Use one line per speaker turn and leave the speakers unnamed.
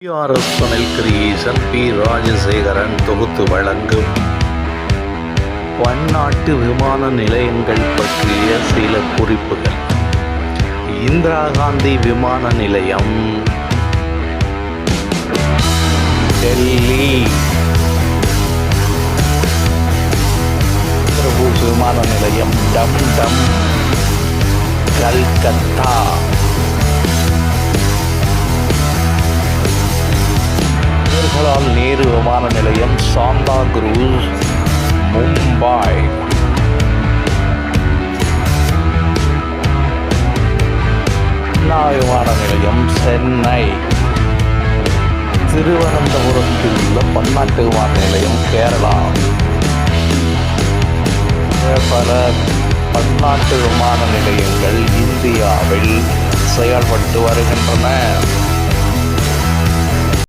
PRS Sunil Creation P. Rajasekaran தொகுத்து வழங்கும் பன்னாட்டு விமான நிலையங்கள் பற்றிய சில குறிப்புகள். இந்திரா காந்தி விமான நிலையம், டெல்லி. பிரபு விமான நிலையம், டம் டம், கல்கத்தா. ஜவஹர்லால் நேரு விமான நிலையம், சாந்தா குரூஸ், மும்பை. அண்ணா விமான நிலையம், சென்னை. திருவனந்தபுரத்தில் உள்ள பன்னாட்டு விமான நிலையம், கேரளா. பல பன்னாட்டு விமான நிலையங்கள் இந்தியாவில் செயல்பட்டு வருகின்றன.